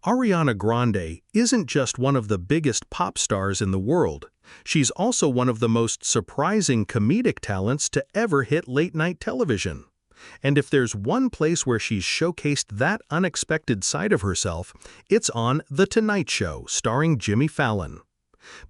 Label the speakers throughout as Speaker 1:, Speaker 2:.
Speaker 1: Ariana Grande isn't just one of the biggest pop stars in the world. She's also one of the most surprising comedic talents to ever hit late-night television. And if there's one place where she's showcased that unexpected side of herself, it's on The Tonight Show, starring Jimmy Fallon.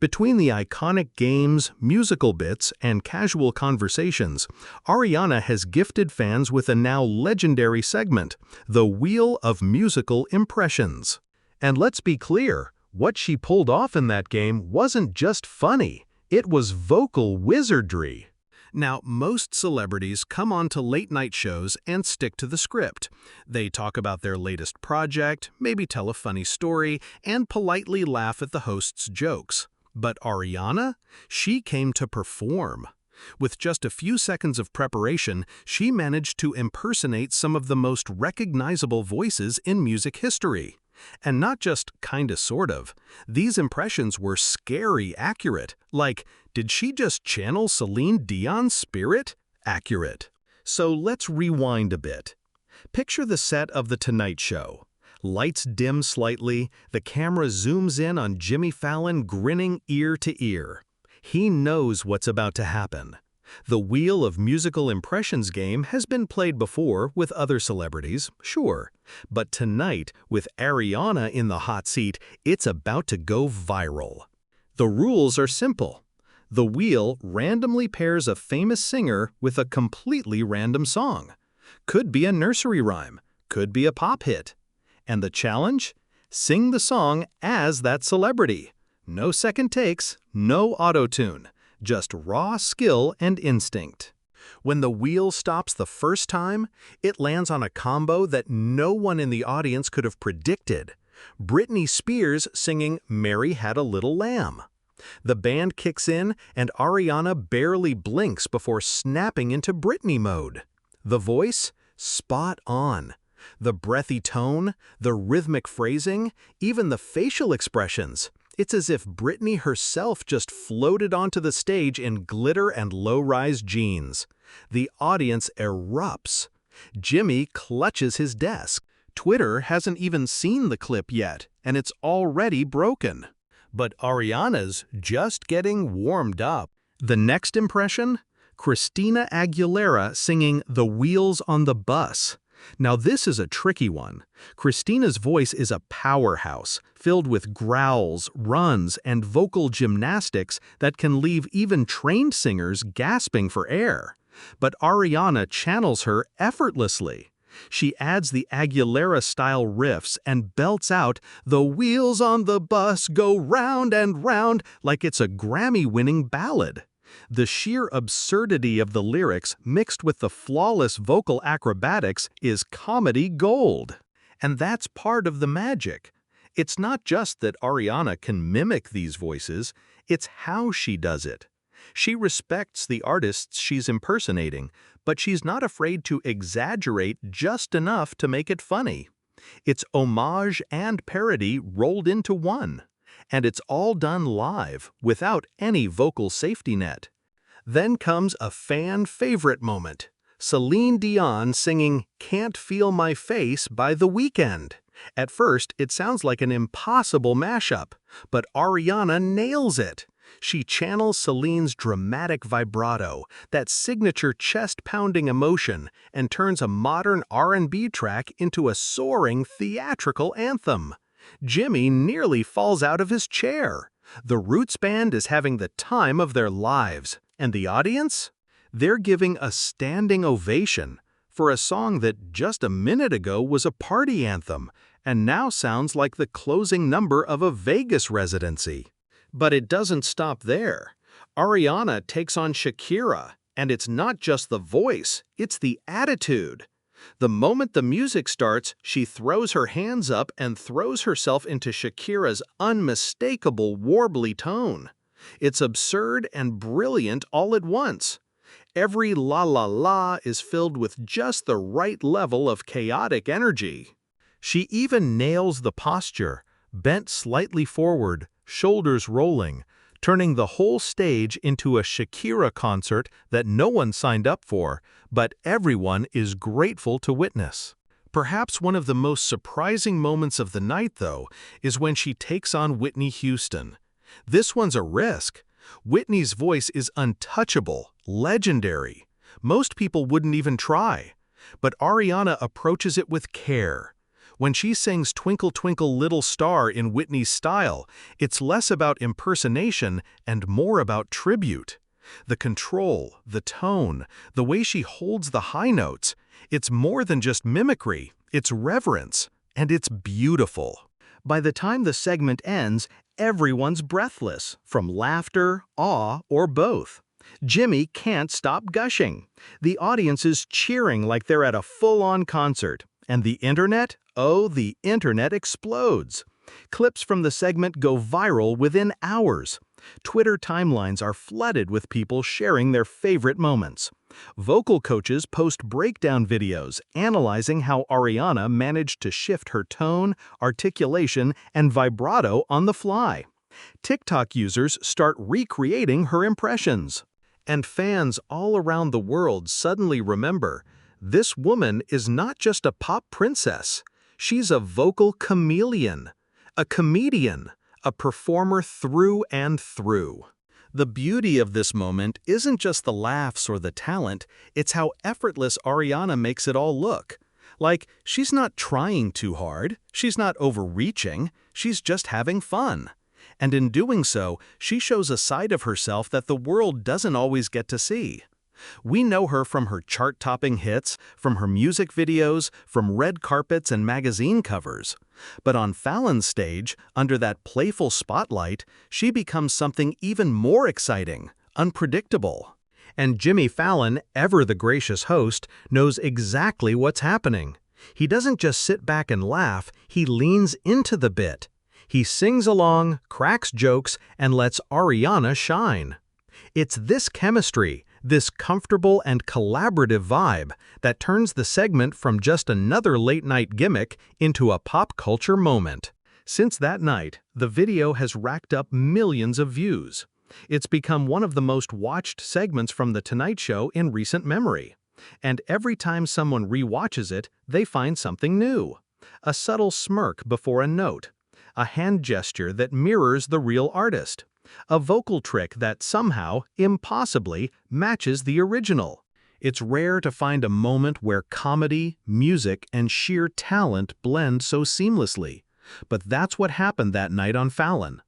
Speaker 1: Between the iconic games, musical bits, and casual conversations, Ariana has gifted fans with a now legendary segment, The Wheel of Musical Impressions. And let's be clear, what she pulled off in that game wasn't just funny, it was vocal wizardry. Now, most celebrities come on to late-night shows and stick to the script. They talk about their latest project, maybe tell a funny story, and politely laugh at the host's jokes. But Ariana? She came to perform. With just a few seconds of preparation, she managed to impersonate some of the most recognizable voices in music history. And not just kinda sort of. These impressions were scary accurate. Like, did she just channel Celine Dion's spirit? Accurate. So let's rewind a bit. Picture the set of The Tonight Show. Lights dim slightly, the camera zooms in on Jimmy Fallon grinning ear to ear. He knows what's about to happen. The Wheel of Musical Impressions game has been played before with other celebrities, sure. But tonight, with Ariana in the hot seat, it's about to go viral. The rules are simple. The wheel randomly pairs a famous singer with a completely random song. Could be a nursery rhyme, could be a pop hit. And the challenge? Sing the song as that celebrity. No second takes, no auto-tune. Just raw skill and instinct. When the wheel stops the first time, it lands on a combo that no one in the audience could have predicted. Britney Spears singing "Mary Had a Little Lamb." The band kicks in, and Ariana barely blinks before snapping into Britney mode. The voice? Spot on. The breathy tone, the rhythmic phrasing, even the facial expressions. It's as if Britney herself just floated onto the stage in glitter and low-rise jeans. The audience erupts. Jimmy clutches his desk. Twitter hasn't even seen the clip yet, and it's already broken. But Ariana's just getting warmed up. The next impression? Christina Aguilera singing "The Wheels on the Bus." Now this is a tricky one. Christina's voice is a powerhouse, filled with growls, runs, and vocal gymnastics that can leave even trained singers gasping for air. But Ariana channels her effortlessly. She adds the Aguilera-style riffs and belts out, "The wheels on the bus go round and round," like it's a Grammy-winning ballad. The sheer absurdity of the lyrics mixed with the flawless vocal acrobatics is comedy gold. And that's part of the magic. It's not just that Ariana can mimic these voices, it's how she does it. She respects the artists she's impersonating, but she's not afraid to exaggerate just enough to make it funny. It's homage and parody rolled into one. And it's all done live, without any vocal safety net. Then comes a fan-favorite moment. Celine Dion singing "Can't Feel My Face" by The Weeknd. At first, it sounds like an impossible mashup, but Ariana nails it. She channels Celine's dramatic vibrato, that signature chest-pounding emotion, and turns a modern R&B track into a soaring theatrical anthem. Jimmy nearly falls out of his chair. The Roots Band is having the time of their lives. And the audience? They're giving a standing ovation for a song that just a minute ago was a party anthem and now sounds like the closing number of a Vegas residency. But it doesn't stop there. Ariana takes on Shakira, and it's not just the voice, it's the attitude. The moment the music starts, she throws her hands up and throws herself into Shakira's unmistakable warbly tone. It's absurd and brilliant all at once. Every la la la is filled with just the right level of chaotic energy. She even nails the posture, bent slightly forward, shoulders rolling, turning the whole stage into a Shakira concert that no one signed up for, but everyone is grateful to witness. Perhaps one of the most surprising moments of the night, though, is when she takes on Whitney Houston. This one's a risk. Whitney's voice is untouchable, legendary. Most people wouldn't even try. But Ariana approaches it with care. When she sings Twinkle Twinkle Little Star in Whitney's style, it's less about impersonation and more about tribute. The control, the tone, the way she holds the high notes, it's more than just mimicry, it's reverence, and it's beautiful. By the time the segment ends, everyone's breathless, from laughter, awe, or both. Jimmy can't stop gushing. The audience is cheering like they're at a full-on concert. And the internet? Oh, the internet explodes. Clips from the segment go viral within hours. Twitter timelines are flooded with people sharing their favorite moments. Vocal coaches post breakdown videos analyzing how Ariana managed to shift her tone, articulation, and vibrato on the fly. TikTok users start recreating her impressions. And fans all around the world suddenly remember, this woman is not just a pop princess. She's a vocal chameleon, a comedian, a performer through and through. The beauty of this moment isn't just the laughs or the talent, it's how effortless Ariana makes it all look. Like, she's not trying too hard, she's not overreaching, she's just having fun. And in doing so, she shows a side of herself that the world doesn't always get to see. We know her from her chart-topping hits, from her music videos, from red carpets and magazine covers. But on Fallon's stage, under that playful spotlight, she becomes something even more exciting, unpredictable. And Jimmy Fallon, ever the gracious host, knows exactly what's happening. He doesn't just sit back and laugh, he leans into the bit. He sings along, cracks jokes, and lets Ariana shine. It's this chemistry, this comfortable and collaborative vibe, that turns the segment from just another late-night gimmick into a pop culture moment. Since that night, the video has racked up millions of views. It's become one of the most watched segments from The Tonight Show in recent memory. And every time someone re-watches it, they find something new. A subtle smirk before a note. A hand gesture that mirrors the real artist. A vocal trick that somehow, impossibly, matches the original. It's rare to find a moment where comedy, music, and sheer talent blend so seamlessly. But that's what happened that night on Fallon.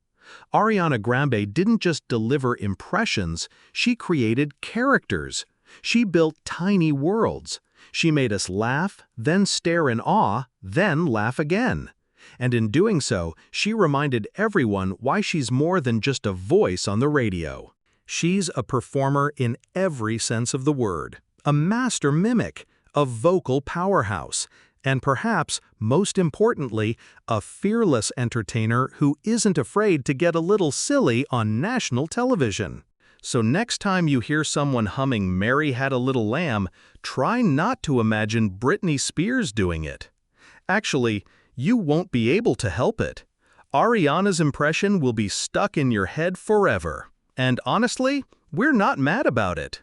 Speaker 1: Ariana Grande didn't just deliver impressions, she created characters. She built tiny worlds. She made us laugh, then stare in awe, then laugh again. And in doing so, she reminded everyone why she's more than just a voice on the radio. She's a performer in every sense of the word, a master mimic, a vocal powerhouse, and perhaps, most importantly, a fearless entertainer who isn't afraid to get a little silly on national television. So next time you hear someone humming "Mary Had a Little Lamb," try not to imagine Britney Spears doing it. Actually, you won't be able to help it. Ariana's impression will be stuck in your head forever. And honestly, we're not mad about it.